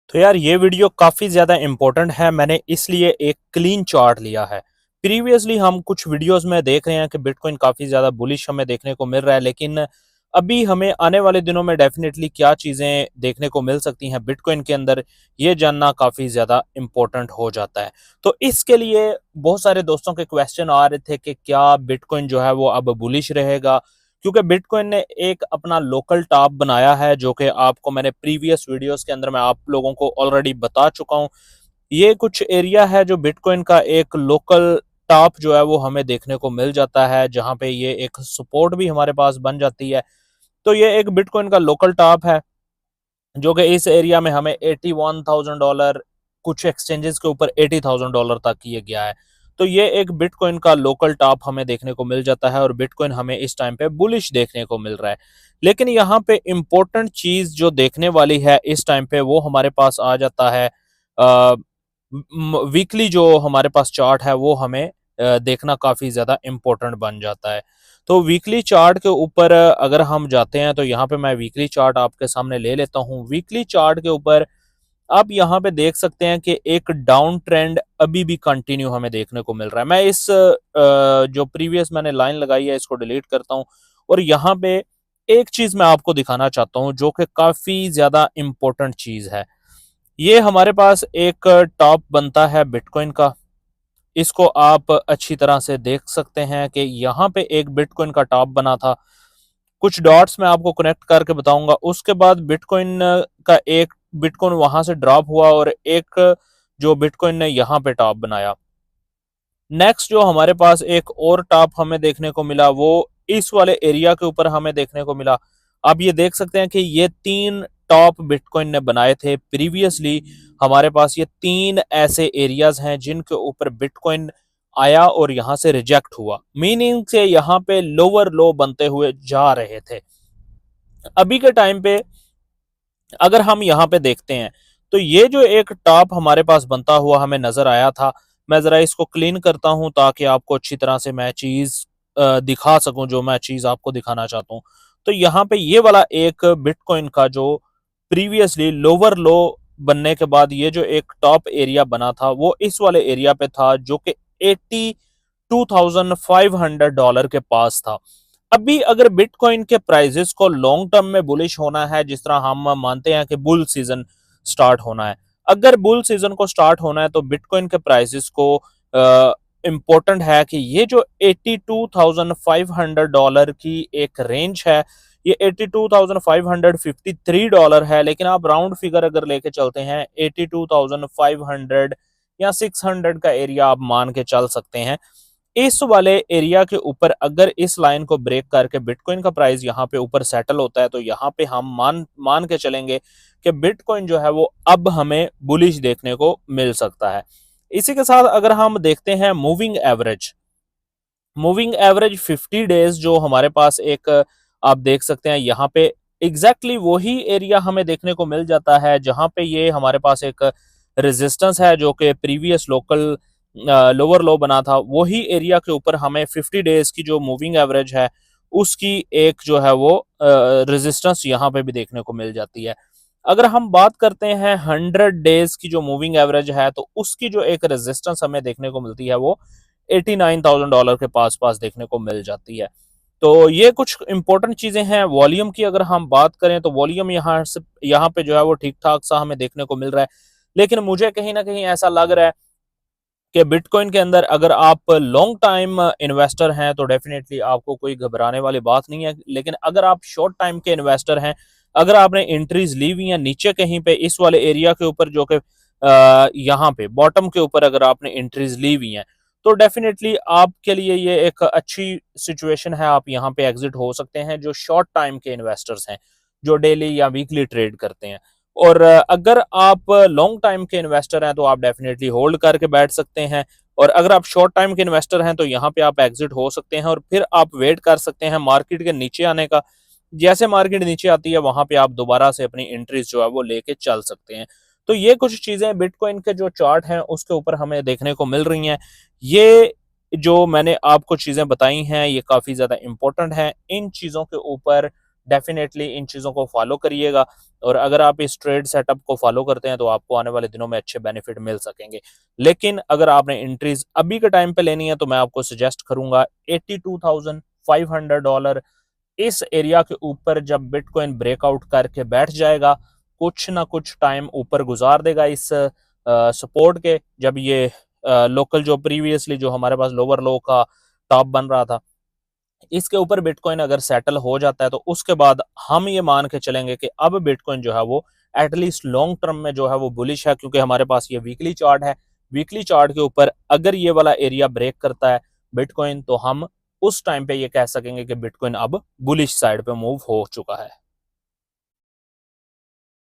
तो यार ये वीडियो काफ़ी ज़्यादा इम्पोर्टेंट है। मैंने इसलिए एक क्लीन चार्ट लिया है। प्रीवियसली हम कुछ वीडियोस में देख रहे हैं कि बिटकॉइन काफ़ी ज़्यादा बुलिश हमें देखने को मिल रहा है, लेकिन अभी हमें आने वाले दिनों में डेफिनेटली क्या चीज़ें देखने को मिल सकती हैं बिटकॉइन के अंदर, ये जानना काफ़ी ज़्यादा इम्पोर्टेंट हो जाता है। तो इसके लिए बहुत सारे दोस्तों के क्वेश्चन आ रहे थे कि क्या बिटकॉइन जो है वो अब बुलिश रहेगा, क्योंकि बिटकॉइन ने एक अपना लोकल टॉप बनाया है, जो कि आपको मैंने प्रीवियस वीडियोस के अंदर मैं आप लोगों को ऑलरेडी बता चुका हूं। ये कुछ एरिया है जो बिटकॉइन का एक लोकल टॉप जो है वो हमें देखने को मिल जाता है, जहां पे ये एक सपोर्ट भी हमारे पास बन जाती है। तो ये एक बिटकॉइन का लोकल टॉप है, जो कि इस एरिया में हमें $81,000, कुछ एक्सचेंजेस के ऊपर $80,000 तक किए गया है। तो ये एक बिटकॉइन का लोकल टॉप हमें देखने को मिल जाता है और बिटकॉइन हमें इस टाइम पे बुलिश देखने को मिल रहा है। लेकिन यहाँ पे इम्पोर्टेंट चीज जो देखने वाली है इस टाइम पे, वो हमारे पास आ जाता है वीकली जो हमारे पास चार्ट है, वो हमें देखना काफी ज्यादा इम्पोर्टेंट बन जाता है। तो वीकली चार्ट के ऊपर अगर हम जाते हैं तो यहाँ पे मैं वीकली चार्ट आपके सामने ले लेता हूँ। वीकली चार्ट के ऊपर आप यहाँ पे देख सकते हैं कि एक डाउन ट्रेंड अभी भी कंटिन्यू हमें देखने को मिल रहा है। मैं इस जो प्रीवियस मैंने लाइन लगाई है इसको डिलीट करता हूँ, और यहाँ पे एक चीज मैं आपको दिखाना चाहता हूँ जो कि काफी ज्यादा इंपॉर्टेंट चीज है। ये हमारे पास एक टॉप बनता है बिटकॉइन का। इसको आप अच्छी तरह से देख सकते हैं कि यहाँ पे एक बिटकॉइन का टॉप बना था। कुछ डॉट्स मैं आपको कनेक्ट करके बताऊंगा। उसके बाद बिटकॉइन का एक बिटकॉइन वहां से ड्रॉप हुआ और एक जो बिटकॉइन ने यहाँ पे टॉप बनाया। नेक्स्ट जो हमारे पास एक और टॉप हमें देखने को मिला, वो इस वाले एरिया के ऊपर हमें देखने को मिला। आप ये देख सकते हैं कि ये तीन टॉप बिटकॉइन ने बनाए थे प्रीवियसली। हमारे पास ये तीन ऐसे एरियाज हैं जिनके ऊपर बिटकॉइन आया और यहां से रिजेक्ट हुआ, मीनिंग से यहाँ पे लोअर लो बनते हुए जा रहे थे। अभी के टाइम पे अगर हम यहाँ पे देखते हैं तो ये जो एक टॉप हमारे पास बनता हुआ हमें नजर आया था, मैं जरा इसको क्लीन करता हूं ताकि आपको अच्छी तरह से मैं चीज दिखा सकूं जो मैं चीज आपको दिखाना चाहता हूं। तो यहाँ पे ये वाला एक बिटकॉइन का जो प्रीवियसली लोअर लो बनने के बाद ये जो एक टॉप एरिया बना था, वो इस वाले एरिया पे था जो कि $82,500 के पास था। अभी अगर बिटकॉइन के प्राइजेस को लॉन्ग टर्म में बुलिश होना है, जिस तरह हम मानते हैं कि बुल सीजन स्टार्ट होना है, अगर बुल सीजन को स्टार्ट होना है तो बिटकॉइन के प्राइसेस को इम्पोर्टेंट है कि ये जो $82,500 की एक रेंज है, ये $82,553 है। लेकिन आप राउंड फिगर अगर लेके चलते हैं 82,500 या 600 का एरिया आप मान के चल सकते हैं। इस वाले एरिया के ऊपर अगर इस लाइन को ब्रेक करके बिटकॉइन का प्राइस यहाँ पे ऊपर सेटल होता है, तो यहाँ पे हम मान मान के चलेंगे कि बिटकॉइन जो है वो अब हमें बुलिश देखने को मिल सकता है। इसी के साथ अगर हम देखते हैं मूविंग एवरेज 50 डेज जो हमारे पास एक आप देख सकते हैं यहाँ पे एग्जैक्टली वही एरिया हमें देखने को मिल जाता है जहां पे ये हमारे पास एक रेजिस्टेंस है, जो कि प्रीवियस लोकल लोअर लो बना था। वही एरिया के ऊपर हमें 50 डेज की जो मूविंग एवरेज है उसकी एक जो है वो रेजिस्टेंस यहाँ पे भी देखने को मिल जाती है। अगर हम बात करते हैं 100 डेज की जो मूविंग एवरेज है, तो उसकी जो एक रेजिस्टेंस हमें देखने को मिलती है वो $89,000 के पास पास देखने को मिल जाती है। तो ये कुछ इंपॉर्टेंट चीजें हैं। वॉल्यूम की अगर हम बात करें तो वॉल्यूम यहाँ पे जो है वो ठीक ठाक सा हमें देखने को मिल रहा है। लेकिन मुझे कहीं ना कहीं ऐसा लग रहा है कि बिटकॉइन के अंदर अगर आप लॉन्ग टाइम इन्वेस्टर हैं तो डेफिनेटली आपको कोई घबराने वाली बात नहीं है। लेकिन अगर आप शॉर्ट टाइम के इन्वेस्टर हैं, अगर आपने एंट्रीज ली हुई हैं नीचे कहीं पे इस वाले एरिया के ऊपर, जो कि यहाँ पे बॉटम के ऊपर अगर आपने एंट्रीज ली हुई हैं, तो डेफिनेटली आपके लिए ये एक अच्छी सिचुएशन है। आप यहाँ पे एग्जिट हो सकते हैं जो शॉर्ट टाइम के इन्वेस्टर्स हैं, जो डेली या वीकली ट्रेड करते हैं। और अगर आप लॉन्ग टाइम के इन्वेस्टर हैं तो आप डेफिनेटली होल्ड करके बैठ सकते हैं। और अगर आप शॉर्ट टाइम के इन्वेस्टर हैं तो यहाँ पे आप एग्जिट हो सकते हैं और फिर आप वेट कर सकते हैं मार्केट के नीचे आने का। जैसे मार्केट नीचे आती है वहां पे आप दोबारा से अपनी एंट्रीज जो है वो लेके चल सकते हैं। तो ये कुछ चीजें बिटकॉइन के जो चार्ट हैं उसके ऊपर हमें देखने को मिल रही हैं। ये जो मैंने आपको चीजें बताई हैं ये काफी ज्यादा इंपॉर्टेंट हैं। इन चीजों के ऊपर डेफिनेटली इन चीज़ों को फॉलो करिएगा, और अगर आप इस ट्रेड सेटअप को फॉलो करते हैं तो आपको आने वाले दिनों में अच्छे बेनिफिट मिल सकेंगे। लेकिन अगर आपने एंट्रीज अभी के टाइम पे लेनी है तो मैं आपको सजेस्ट करूंगा $82,500 इस एरिया के ऊपर जब बिटकॉइन ब्रेकआउट करके बैठ जाएगा, कुछ ना कुछ टाइम ऊपर गुजार देगा इस सपोर्ट के, जब ये लोकल जो प्रीवियसली जो हमारे पास लोअर लो का टॉप बन रहा था, इसके ऊपर बिटकॉइन अगर सेटल हो जाता है तो उसके बाद हम ये मान के चलेंगे कि अब बिटकॉइन जो है वो एटलीस्ट लॉन्ग टर्म में जो है वो बुलिश है, क्योंकि हमारे पास ये वीकली चार्ट है। वीकली चार्ट के ऊपर अगर ये वाला एरिया ब्रेक करता है बिटकॉइन, तो हम उस टाइम पे ये कह सकेंगे कि बिटकॉइन अब बुलिश साइड पे मूव हो चुका है।